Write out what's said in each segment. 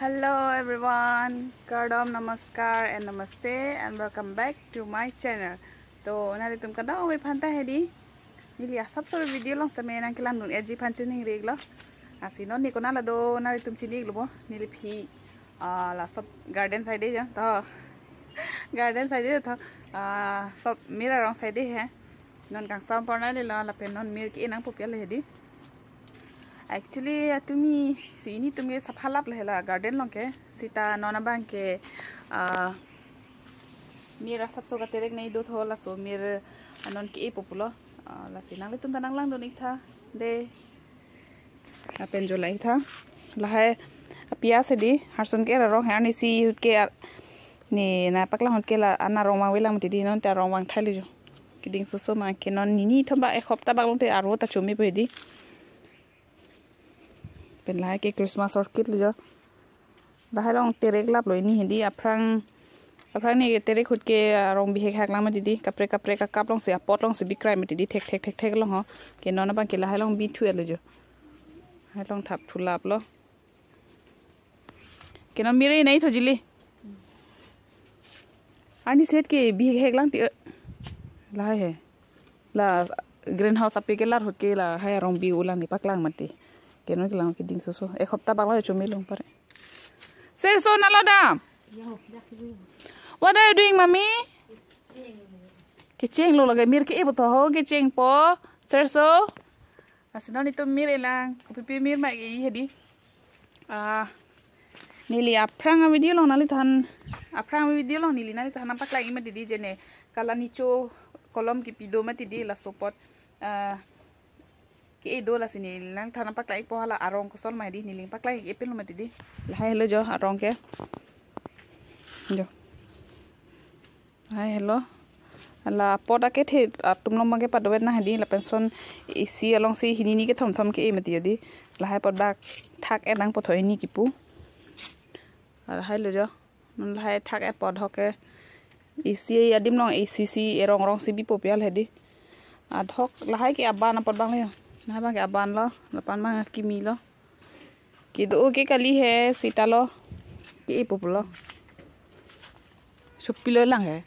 Hello everyone, Kardom Namaskar and Namaste and welcome back to my channel. तो नाले तुम कदा ओवे फंता है दी नीली सब सब वीडियो लॉन्ग समय ना किला नुन एजी फंचु नहीं रेग लो आसी नो निको नाला दो नाले तुम चिनी लो बो नीली भी ला सब गार्डन साइड है तो गार्डन साइड है तो सब मेरा रंग साइड है नॉन कांग साम पर नाले ला पे नॉन मेर की नंग पोपिया ले दी Actually, tumi sini tumi saphalap lehla garden longke sita nona bangke mira sabso ka terek nei do thola so mir anon ki populo la sinang le tun tanang lang do nik tha de apen jo lai tha la hai pia se di harson ke rong ha ni si ke ni na pakla hon ke la ana rong ma wela mti di non ta rong wang thali jo kiding so so ma ke non ni thoba ek hopta baglong te aro ta chumi pe diเป็นลายเกคริสต์มาสออร์คิดเลยจ้ะได้ลองเตเรกลับเลยนี่เห็นดีพรังนี่เตเรกขุดเกลองบีเฮกหักล้างมาดีๆกับเปรกับลองเสียปอดลองเสียบิกไรมาดีๆเทกลองเหรอเกนอนนะบางเกลให้ลองบีทเวเลยจ้ะให้ลองทับทุลับล้อเกนอนมีอะไรไหนทอจิลี่อันนี้เสร็จเกบีเฮกล้างตีลายเหรอลากรีนเฮาส์อเปเกลาร์ขุดเกลาให้ลองบีอุลังนี่ปักล้างมาดีque no es la que tiene eso es hopta para de chumilong pare Serso nalada What are you doing mommy Kecing lo lagi mir ke ibu toh kecing po Serso asino nito mir elang pipi mir mai ge hedi nili aprang video lo nali than aprang video lo nili nali than nampak lagi mati di jene kala nicho kolom ki pido mati di la sopot ke do la sini lang thana paklai po hala arong ko sol mai di niling paklai epil lo mati di la hello jo arong ke jo hai hello la poda ke the tum lo mage padwe na hedi la pension isi along si hinini ke thom ke e mati di la hai poda thak enang pothoi ni kipu ara hello jo non la hai thak e pod hoke isi adim long acc erong si bi popial hedi adhok la hai ke abana pod bang le nah bang aban lo lapan bang kimi lo kido ke kali hai sita lo ke populo supilo lang hai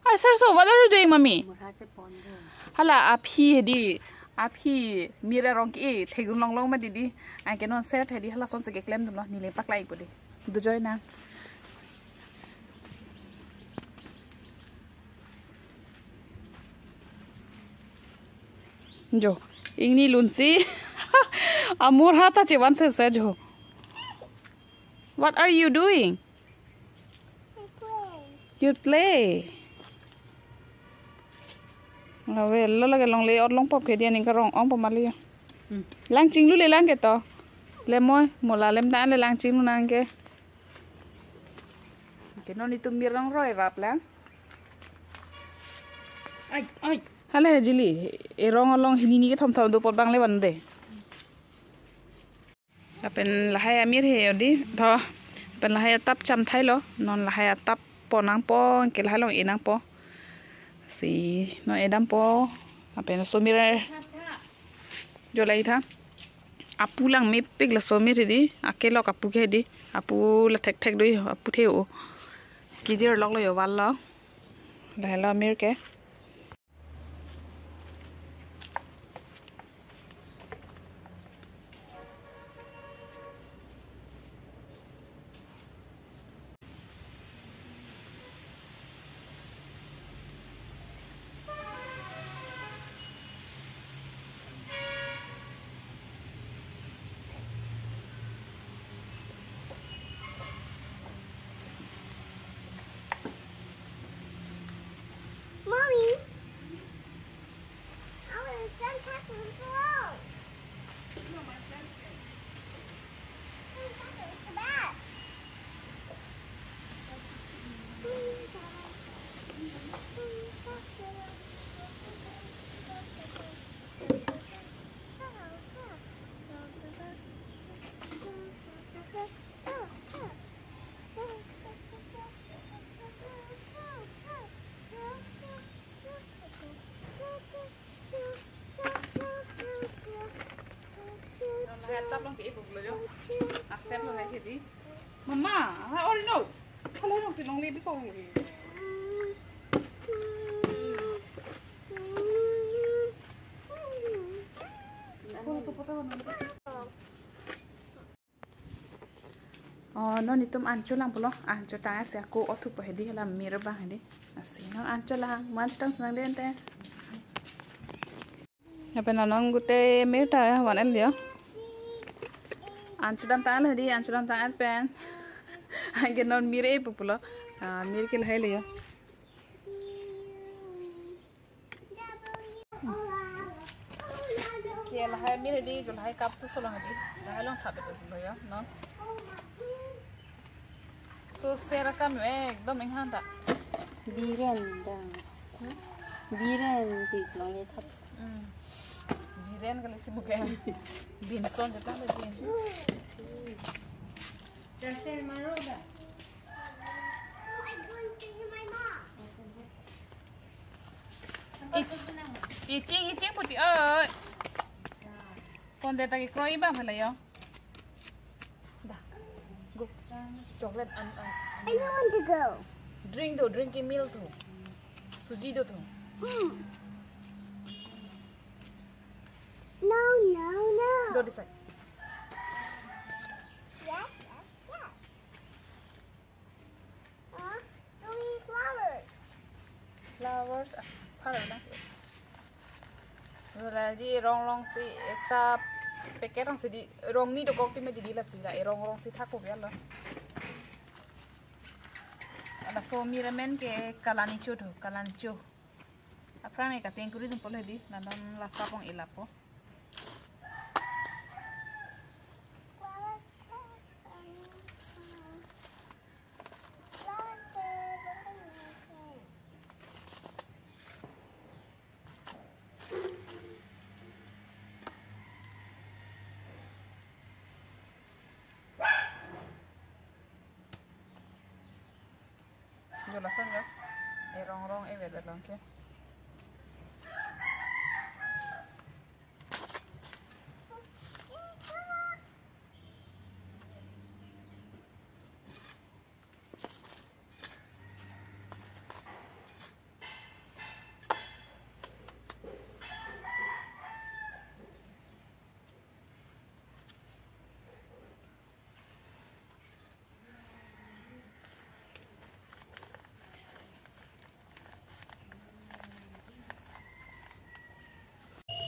ai sir so what are you doing mommy hala aphi mira rong ke thegun long ma didi ai ke non set hedi hala son se ke klem dum lo nile paklai podi du joy na jo Ingni lunsi amur hata cewan se jo What are you doing You play Ngawe lo lagi long le or long pop ke dia ning ka rong ong pamali lang ching lu le lang ke to le moy mola lem ta le lang ching lu nang ke no ni tu mirang roi rap lang ai Hale jili erong along hinini ke thom do pot bang le ban de lapen lahai amir he odi tho pen lahai tap cham thai lo non lahai tap ponang po ke lahai long enang po si no edam po apen somir jo lai tha apu lang me pik la somir di akelo kapu ke di apu la thek doi apu the o kijir lok lo yo wal lo lahai lo amir ke Mommy, I want to send Castle to the road. No, my friend. Sandcastle is the best. Tap long ke ibu lo jo. Accept lo hai thedi. Mama, I already know. Kalau dong si long lebi kau. Oh, non itu ancur lang pulo. Ancur tanga si aku otu pohedi lah mirror bang hedi. Asih, non ancur lah. Mas tang nang den te. Apa nanong gute mirror ta ya wan el dia. Ancur dam tangan hedi, ancur dam tangan pen. Angge non mirror e pulo. Mirror ke lahai liya. Kia lahai mirror di, jul lahai kapsu solong hedi. Lahai long thabe pulo ya, non. So serakan ekdom enghan tak. Biren dah. Biren tik long ni thap. Biren kali si bukan. Binson je kan lagi. Dasar maru dah. Oh, I'm going to see my mom. Icing putih ơi. Con đây ta cái croy ba phải là yo. Dah. Go. Chocolate and I don't want to go. drinking milk tu. Suji tu. No, no, no. Go this side. Yes, yes, yes. So many flowers. Flowers. Para lah. Rồi đi rong si eta paket rong si di rong ni do kok ti me di la si la rong si thak ko ya lo. Ala so miramen ke kalani chu. Apra me ka ten kuri dum pole di nanan la kapong ilapo. Yo la son yo. Rong e ver long ke.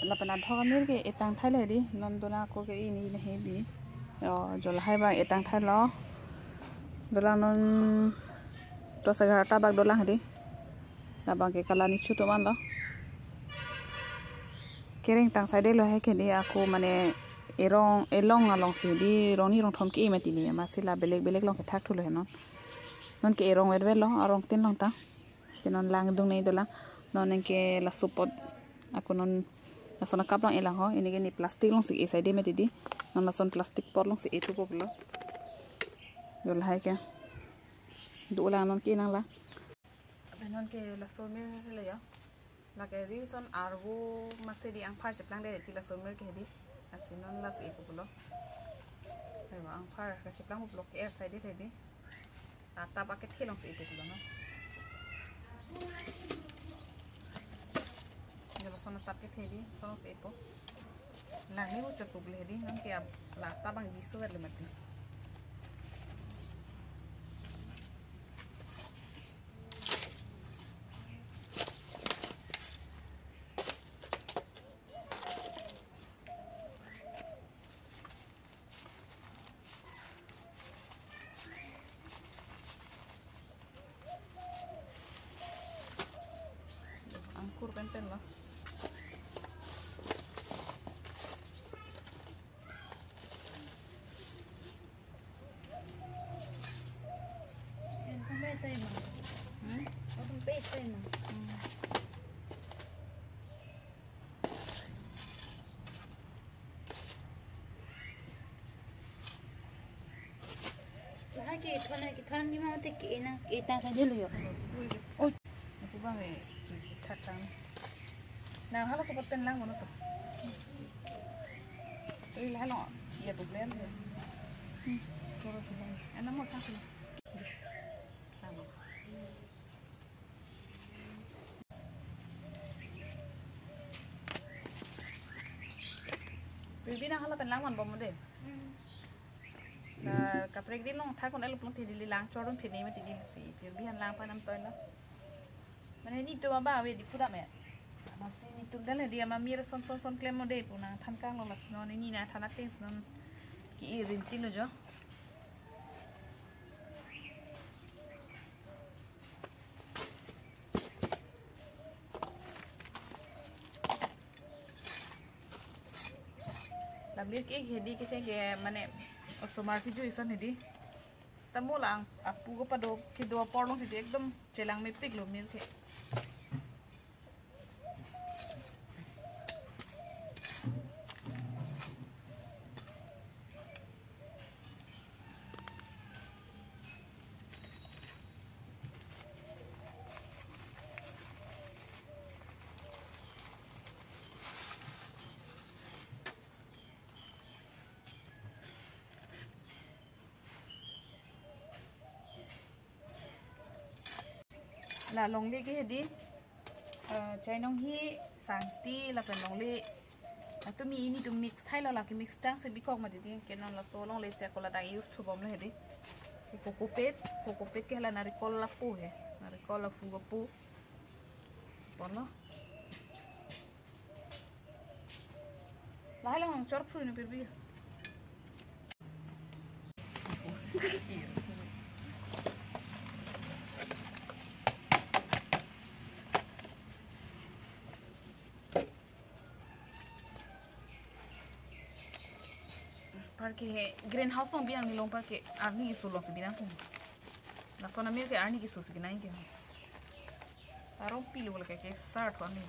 La pena thoga mir ke etang thai le di non dona ko ke ini ne he di jol hai ba etang thai lo dola non to sagarata bag dola hedi la bang ke kala ni chuto man lo kering tang sai de lo he ke di aku mane elong along si di roni rong thom ki meti ni ma sila belek long ke thak thu lo non ke erong wer lo arong tin long ta ke non lang dung nei dola non ke la supot aku non Nasona kap lang ilang ho ini gini plastik long si isai de metidi non nason plastik por long si itu ko blo yol hai ke du la non ki nang la benon ke la so mer le yo la ke di son argo masedi ang phar cheplang de ti la so mer ke di asin non la si ko blo ai wa ang phar ka cheplang blo ke air side de di ta ba ke thilong si itu blo no Yo sono tapke thedi sono sepo la ni ucho tuble di non ke la tabang jisu ver le mati angkur penten lah Cái thon đi mau thì kỹ na kỹ ta thấy được ôi aku bang thakang nah hala sobat penlang mono to la lo chia tu len Enak mau tak? Bibi nak kalau penlang man bom deh. Kapret di long thai kon elu plong ti di lang chorun phini ma ti di si bibi han lang pa nam toy na. Mana ni tu ba we di fuda me. Masih ni tu dale dia mami ra son klem mo deh puna than kang lo las no ni na thanak tin son ki irin tin lo jo. Lamir ke hedi ke ke mane osomar ki jo isan hedi tamu lang apu ko pado ki do porlong hedi ekdom chelang me pik lo mil the là lòng đi cái gì trái nông hi sáng ti là phần lòng lê tôi mi ini tôi mix thay là cái mix đang sẽ bị cong mà đi cái non là số lòng lê sẽ có là đang use thua bom là hết đi coco pet cái là naricol là pu he naricol là fu pu support lo lại là hàng chót phu này bị Porque greenhouse não biang nilong porque arni isu long sebinang tu. Na zona mir ke arni isu sebinang ke. Arong pilu bola ke start ho ni.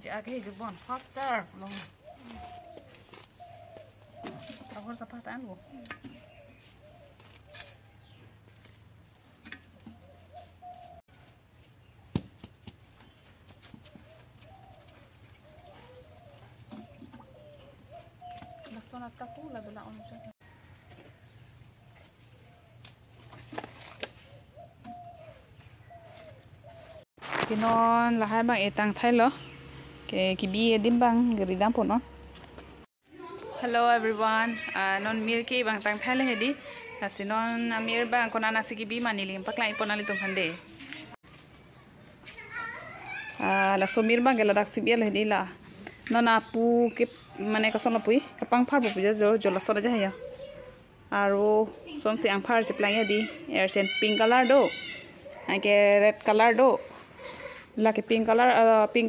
Jadi agak bon faster long. Agora sapataan lo. La zona tapu la dula on. Kinon lahai bang etang thai lo. Ke kibi edim bang geridam pon no. Hello everyone, non mir ke bang tang thai le hedi kasi non amir bang kona nasi ki bi manilim paklai ponali tum hande la somir bang gela dak sibiel hedi la non apu ke mane ka son lapui kapang phar bu jo la sora ja ya aro son se ang phar se plai hedi air sen pink color do ke red color do la ke pink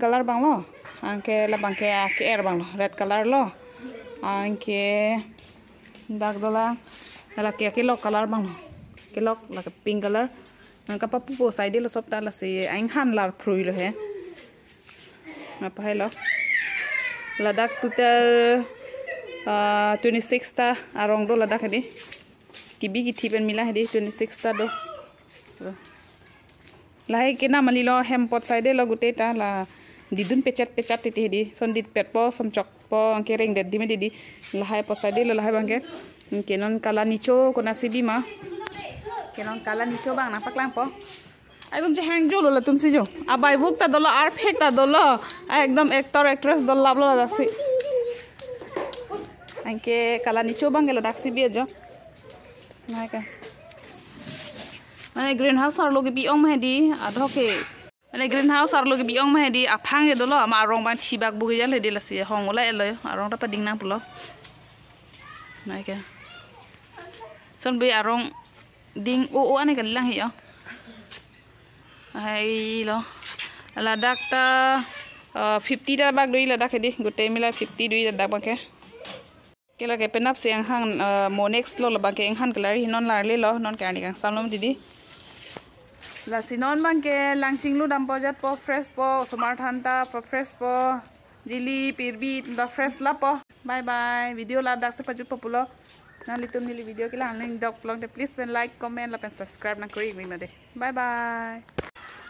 color bang lo ke la bang ke air bang lo red color lo anke dak dola la ke lock color bang ke lock la ke pink color ka papu po side lo sop ta la se ain han lar phrui lo he apa hello la dak total 26 ta arong do la dak hedi kibi ki thipen mila hedi 26 ta do la he ke na mali lo hem pot side lo gute ta la didun pechat ti hedi son dit pet po som chok po angke reng det dime didi lahai posade lo lahai bangke kenon kala nicho kona sibi ma kenon kala nicho bang na paklang po ai bum je hang jo lo la tum si jo abai vuk ta dolo ar phek ta dolo ekdom actor actress dol lab lo da si angke kala nicho bang gela dak sibi jo nai ka mane greenhouse ar lo ge bi ong hedi adhoke ane greenhouse ar logi biong ma hedi aphang ge dolo ama rong ban thibak bugi jal hedi lasi hongola elo arong ta pa ding nang pulo nai ke son be arong ding o ane ka lang hi yo ai lo la dakta 50 ta bag doi la dak hedi gote mila 50 doi la dak ba ke la ke penap se ang hang monex lo la ba ke ang han kalari non lar le lo non ka ni kang samlom didi la sinon bang ke langching lu dam pojat po fresh po smart hanta po fresh po jili pirbi da fresh la po bye bye video la dak se paju populo nang litum nili video kila nang dok plong te please pen like comment la pen subscribe nang kuri mi de bye bye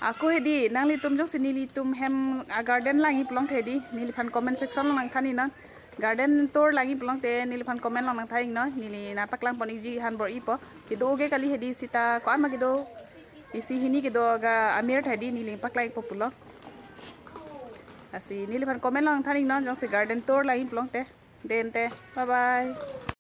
aku hedi nang litum jong sini litum hem garden langi plong te di nili fan comment section lang thani na garden tour lagi pelong te nili fan comment long nang thaing no nili na paklang poni ji han bor ipo kido ge kali hedi sita ko ama kido isi hini kido ga amir thadi nili paklai populo asi nili fan comment long thaning no jong se garden tour lagi pelong te den te bye bye